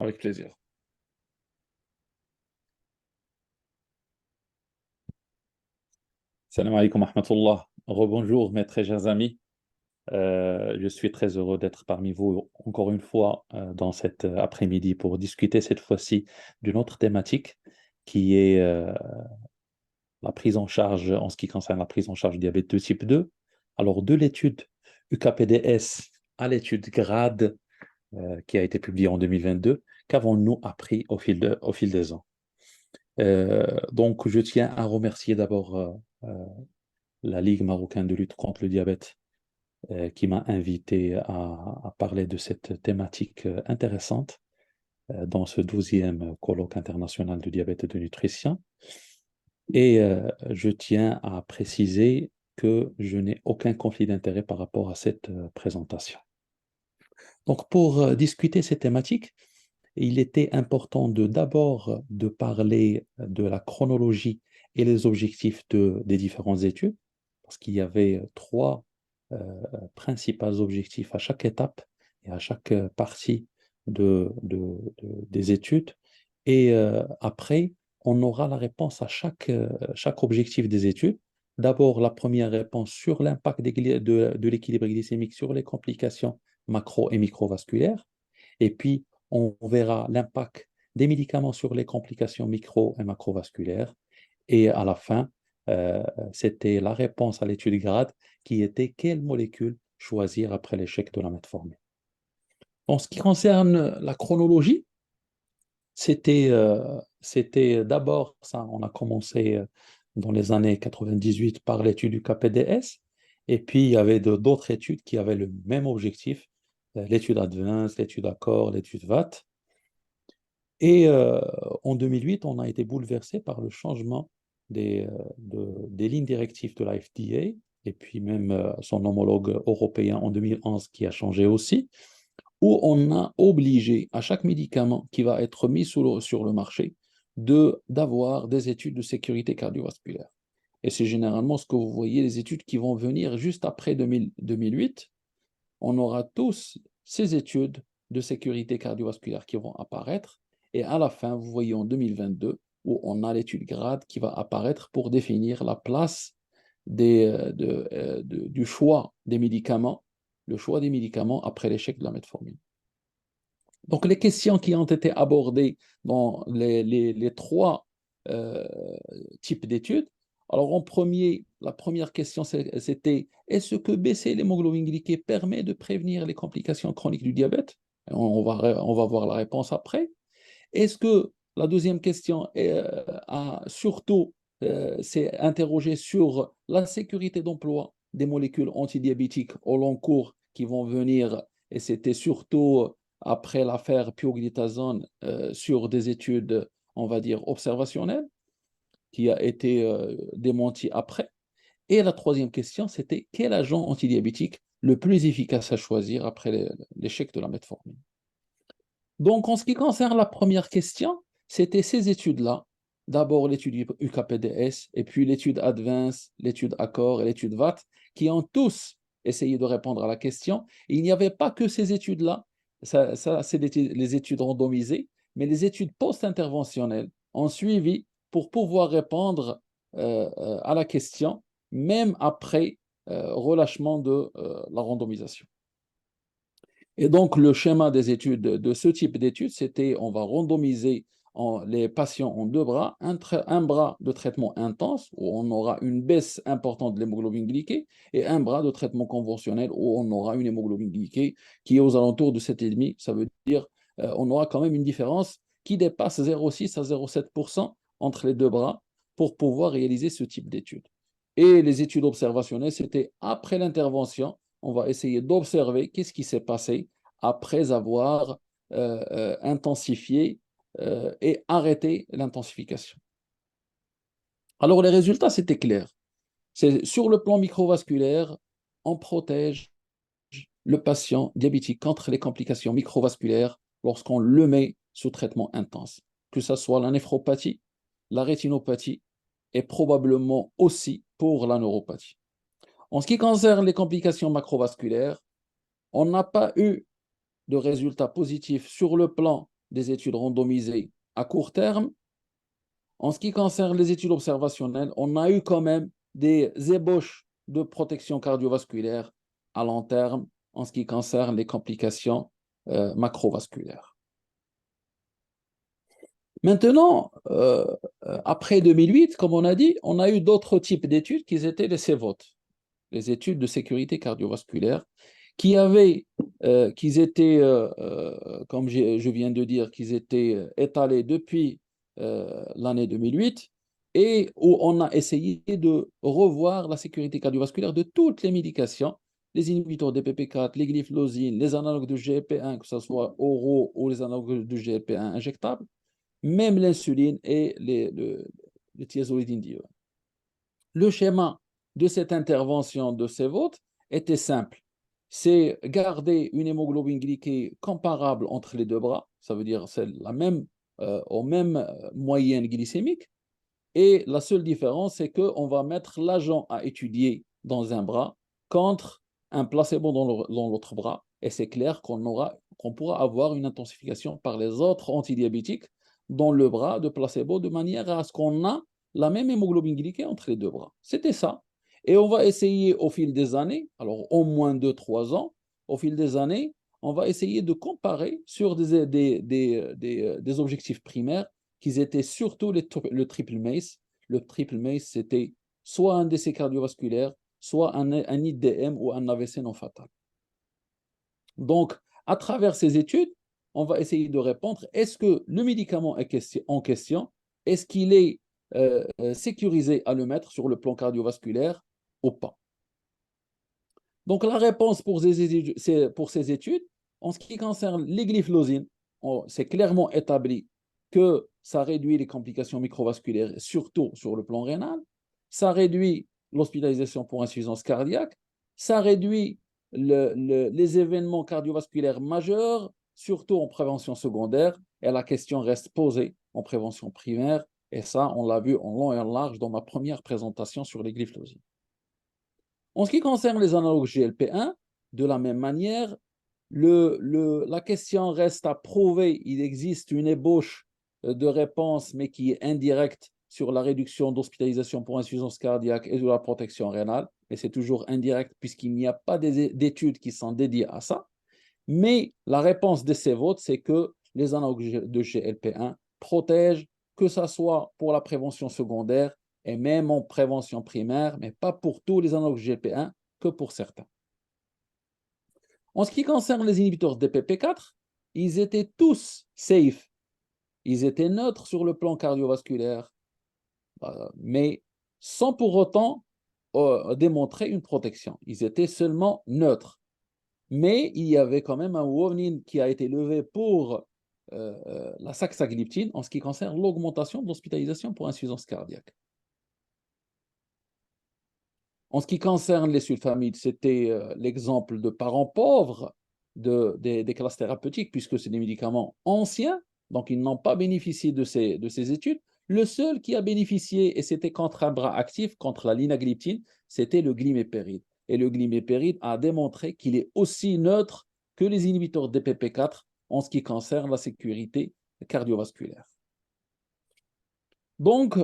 Avec plaisir. Salam alaikum wa rahmatullah. Rebonjour, mes très chers amis. Je suis très heureux d'être parmi vous encore une fois dans cet après-midi pour discuter cette fois-ci d'une autre thématique qui est la prise en charge en ce qui concerne la prise en charge du diabète de type 2. Alors, de l'étude UKPDS à l'étude GRADE qui a été publiée en 2022, qu'avons-nous appris au fil des ans? Donc, je tiens à remercier d'abord la Ligue marocaine de lutte contre le diabète qui m'a invité à parler de cette thématique intéressante dans ce 12e colloque international du diabète et de nutrition. Et je tiens à préciser que je n'ai aucun conflit d'intérêt par rapport à cette présentation. Donc, pour discuter ces thématiques, il était important d'abord de parler de la chronologie et les objectifs des différentes études, parce qu'il y avait trois principaux objectifs à chaque étape et à chaque partie des études. Et après, on aura la réponse à chaque objectif des études. D'abord, la première réponse sur l'impact de l'équilibre glycémique sur les complications macro- et microvasculaires. Et puis, on verra l'impact des médicaments sur les complications micro- et macrovasculaires. Et à la fin, euh, c'était la réponse à l'étude GRADE qui était quelle molécule choisir après l'échec de la metformine. En ce qui concerne la chronologie, c'était d'abord ça, on a commencé dans les années 98 par l'étude du KPDS, et puis il y avait d'autres études qui avaient le même objectif, l'étude ADVANCE, l'étude ACCORD, l'étude VAT. Et en 2008, on a été bouleversé par le changement des lignes directives de la FDA, et puis même son homologue européen en 2011 qui a changé aussi, où on a obligé à chaque médicament qui va être mis sur le marché d'avoir des études de sécurité cardiovasculaire. Et c'est généralement ce que vous voyez, les études qui vont venir juste après 2008, on aura tous ces études de sécurité cardiovasculaire qui vont apparaître. Et à la fin, vous voyez en 2022, où on a l'étude GRADE qui va apparaître pour définir la place du choix des médicaments, le choix des médicaments après l'échec de la metformine. Donc, les questions qui ont été abordées dans les trois euh, types d'études. Alors, la première question, c'était est-ce que baisser l'hémoglobine glycée permet de prévenir les complications chroniques du diabète? On va voir la réponse après. Est-ce que la deuxième question a surtout s'est interrogée sur la sécurité d'emploi des molécules antidiabétiques au long cours qui vont venir, et c'était surtout après l'affaire pioglitazone sur des études, on va dire, observationnelles, qui a été démentie après. Et la troisième question, c'était quel agent antidiabétique le plus efficace à choisir après l'échec de la metformine? Donc, en ce qui concerne la première question, c'était ces études-là. D'abord l'étude UKPDS, et puis l'étude ADVANCE, l'étude ACCORD et l'étude VAT, qui ont tous essayé de répondre à la question. Et il n'y avait pas que ces études-là, ça c'est les études randomisées, mais les études post-interventionnelles ont suivi pour pouvoir répondre à la question, même après relâchement de la randomisation. Et donc, le schéma des études, de ce type d'études, c'était on va randomiser les patients en deux bras, un bras de traitement intense, où on aura une baisse importante de l'hémoglobine glyquée, et un bras de traitement conventionnel, où on aura une hémoglobine glyquée qui est aux alentours de 7,5. Ça veut dire on aura quand même une différence qui dépasse 0,6 à 0,7% entre les deux bras pour pouvoir réaliser ce type d'études. Et les études observationnelles, c'était après l'intervention, on va essayer d'observer qu'est-ce qui s'est passé après avoir intensifié et arrêté l'intensification. Alors les résultats, c'était clair. C'est sur le plan microvasculaire, on protège le patient diabétique contre les complications microvasculaires lorsqu'on le met sous traitement intense, que ce soit la néphropathie, la rétinopathie et probablement aussi pour la neuropathie. En ce qui concerne les complications macrovasculaires, on n'a pas eu de résultats positifs sur le plan des études randomisées à court terme. En ce qui concerne les études observationnelles, on a eu quand même des ébauches de protection cardiovasculaire à long terme en ce qui concerne les complications macrovasculaires. Maintenant, après 2008, comme on a dit, on a eu d'autres types d'études qui étaient les CVOT, les études de sécurité cardiovasculaire, qui étaient, comme je viens de dire, qu'ils étaient étalés depuis l'année 2008 et où on a essayé de revoir la sécurité cardiovasculaire de toutes les médications, les inhibiteurs de DPP4, les glyphosines, les analogues de GLP-1, que ce soit oraux ou les analogues de GLP-1 injectables, même l'insuline et le thiazolidine diol. Le schéma de cette intervention de ces votes était simple. C'est garder une hémoglobine glyquée comparable entre les deux bras, ça veut dire c'est la même, aux mêmes moyennes glycémiques, et la seule différence, c'est qu'on va mettre l'agent à étudier dans un bras contre un placebo dans l'autre bras, et c'est clair qu'on pourra avoir une intensification par les autres antidiabétiques dans le bras de placebo de manière à ce qu'on a la même hémoglobine glyquée entre les deux bras. C'était ça. Et on va essayer au fil des années, alors au moins 2-3 ans, au fil des années, on va essayer de comparer sur des objectifs primaires qui étaient surtout le triple MACE. Le triple MACE, c'était soit un décès cardiovasculaire, soit un IDM ou un AVC non fatal. Donc, à travers ces études, on va essayer de répondre, est-ce que le médicament en question, est-ce qu'il est sécurisé à le mettre sur le plan cardiovasculaire ou pas? Donc, la réponse pour ces études, en ce qui concerne les glyphosines, c'est clairement établi que ça réduit les complications microvasculaires, surtout sur le plan rénal, ça réduit l'hospitalisation pour insuffisance cardiaque, ça réduit les événements cardiovasculaires majeurs, surtout en prévention secondaire, et la question reste posée en prévention primaire, et ça, on l'a vu en long et en large dans ma première présentation sur les glyphosines. En ce qui concerne les analogues GLP-1, de la même manière, la question reste à prouver. Il existe une ébauche de réponse, mais qui est indirecte sur la réduction d'hospitalisation pour insuffisance cardiaque et de la protection rénale. Mais c'est toujours indirect puisqu'il n'y a pas d'études qui sont dédiées à ça. Mais la réponse de ces votes, c'est que les analogues de GLP-1 protègent, que ce soit pour la prévention secondaire et même en prévention primaire, mais pas pour tous les analogues GLP-1, que pour certains. En ce qui concerne les inhibiteurs de DPP4, ils étaient tous safe. Ils étaient neutres sur le plan cardiovasculaire, mais sans pour autant démontrer une protection. Ils étaient seulement neutres. Mais il y avait quand même un warning qui a été levé pour la saxagliptine en ce qui concerne l'augmentation de l'hospitalisation pour insuffisance cardiaque. En ce qui concerne les sulfamides, c'était l'exemple de parents pauvres des classes thérapeutiques, puisque c'est des médicaments anciens, donc ils n'ont pas bénéficié de ces études. Le seul qui a bénéficié, et c'était contre un bras actif, contre la linagliptine, c'était le glimépéride. Et le glimépéride a démontré qu'il est aussi neutre que les inhibiteurs de DPP4 en ce qui concerne la sécurité cardiovasculaire. Donc,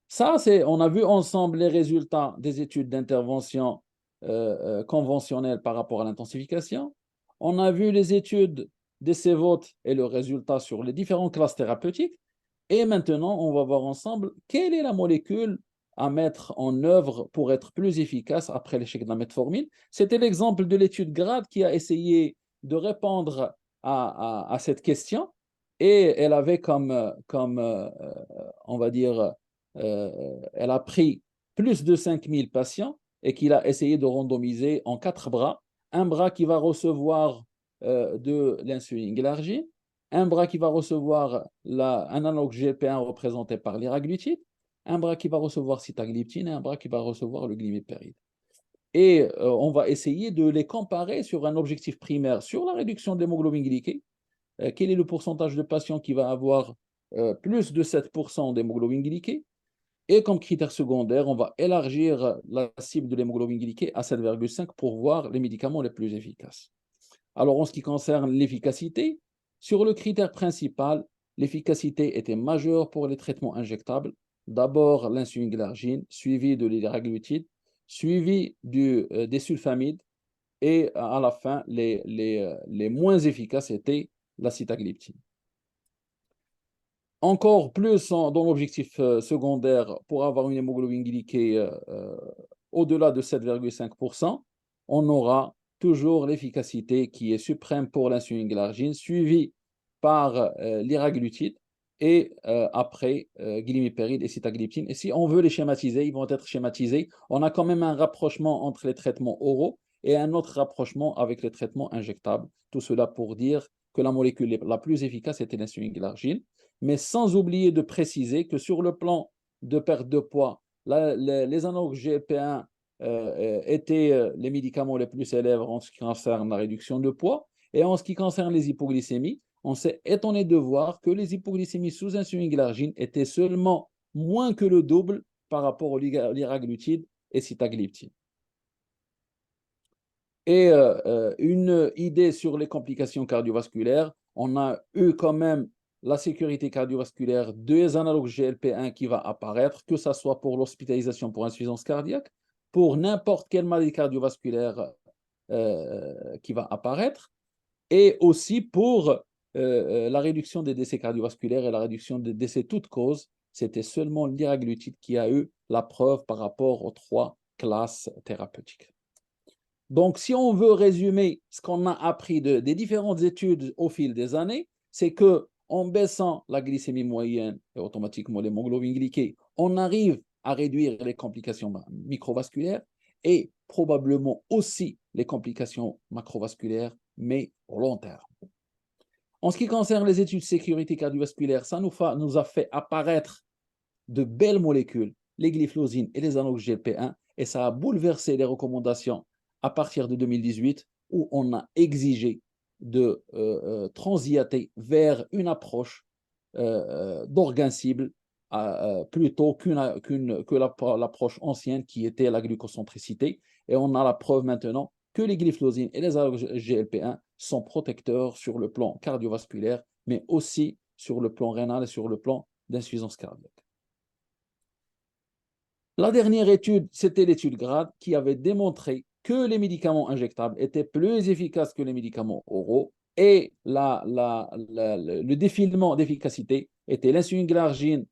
ça, on a vu ensemble les résultats des études d'intervention conventionnelles par rapport à l'intensification. On a vu les études des CVOT et le résultat sur les différentes classes thérapeutiques. Et maintenant, on va voir ensemble quelle est la molécule à mettre en œuvre pour être plus efficace après l'échec de la metformine. C'était l'exemple de l'étude GRADE qui a essayé de répondre à cette question. Et elle avait on va dire, elle a pris plus de 5000 patients et qu'il a essayé de randomiser en 4 bras. Un bras qui va recevoir de l'insuline glargine, un bras qui va recevoir un analogue GLP-1 représenté par liraglutide, un bras qui va recevoir sitagliptine et un bras qui va recevoir le glimépéride. Et on va essayer de les comparer sur un objectif primaire sur la réduction de l'hémoglobine glyquée. Quel est le pourcentage de patients qui va avoir plus de 7% d'hémoglobine glyquée? Et comme critère secondaire, on va élargir la cible de l'hémoglobine glyquée à 7,5 pour voir les médicaments les plus efficaces. Alors, en ce qui concerne l'efficacité, Sur le critère principal, l'efficacité était majeure pour les traitements injectables. D'abord l'insuline glargine, suivi de liraglutide, suivi des sulfamides, et à la fin, les moins efficaces étaient la sitagliptine. Encore plus dans l'objectif secondaire, pour avoir une hémoglobine glyquée au-delà de 7,5%, on aura toujours l'efficacité qui est suprême pour l'insuline glargine, suivie par liraglutide et après glimepiride et sitagliptine. Et si on veut les schématiser, ils vont être schématisés. On a quand même un rapprochement entre les traitements oraux et un autre rapprochement avec les traitements injectables. Tout cela pour dire que la molécule la plus efficace était l'insuline glargine, mais sans oublier de préciser que sur le plan de perte de poids, les analogues GLP-1 étaient les médicaments les plus célèbres en ce qui concerne la réduction de poids. Et en ce qui concerne les hypoglycémies, on s'est étonné de voir que les hypoglycémies sous insuline glargine étaient seulement moins que le double par rapport au liraglutide et sitagliptine. Et une idée sur les complications cardiovasculaires, on a eu quand même la sécurité cardiovasculaire des analogues GLP-1 qui va apparaître, que ce soit pour l'hospitalisation pour insuffisance cardiaque, pour n'importe quelle maladie cardiovasculaire qui va apparaître, et aussi pour la réduction des décès cardiovasculaires et la réduction des décès toutes causes. C'était seulement liraglutide qui a eu la preuve par rapport aux 3 classes thérapeutiques. Donc, si on veut résumer ce qu'on a appris des différentes études au fil des années, c'est qu'en baissant la glycémie moyenne et automatiquement l'hémoglobine glyquée, on arrive à réduire les complications microvasculaires et probablement aussi les complications macrovasculaires, mais au long terme. En ce qui concerne les études de sécurité cardiovasculaire, ça nous a fait apparaître de belles molécules, les glyphosines et les analogues GLP-1, et ça a bouleversé les recommandations à partir de 2018, où on a exigé de transiter vers une approche d'organes cibles plutôt que l'approche ancienne qui était la glucocentricité. Et on a la preuve maintenant que les glyphosines et les analogues GLP-1 sont protecteurs sur le plan cardiovasculaire, mais aussi sur le plan rénal et sur le plan d'insuffisance cardiaque. La dernière étude, c'était l'étude GRADE qui avait démontré que les médicaments injectables étaient plus efficaces que les médicaments oraux et le défilement d'efficacité était l'insuline glargine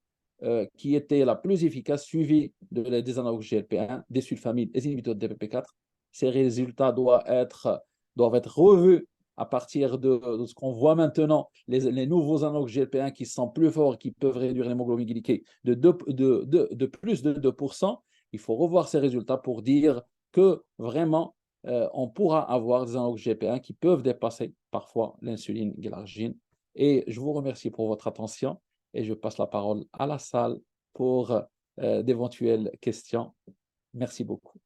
qui était la plus efficace, suivie des analogues GLP-1, des sulfamides, des inhibiteurs de DPP-4. Ces résultats doivent être revus à partir de ce qu'on voit maintenant, les nouveaux analogues GLP-1 qui sont plus forts, qui peuvent réduire l'hémoglobine glyquée de plus de 2%. Il faut revoir ces résultats pour dire que vraiment, on pourra avoir des analogues GLP-1 qui peuvent dépasser parfois l'insuline glargine. Et je vous remercie pour votre attention et je passe la parole à la salle pour d'éventuelles questions. Merci beaucoup.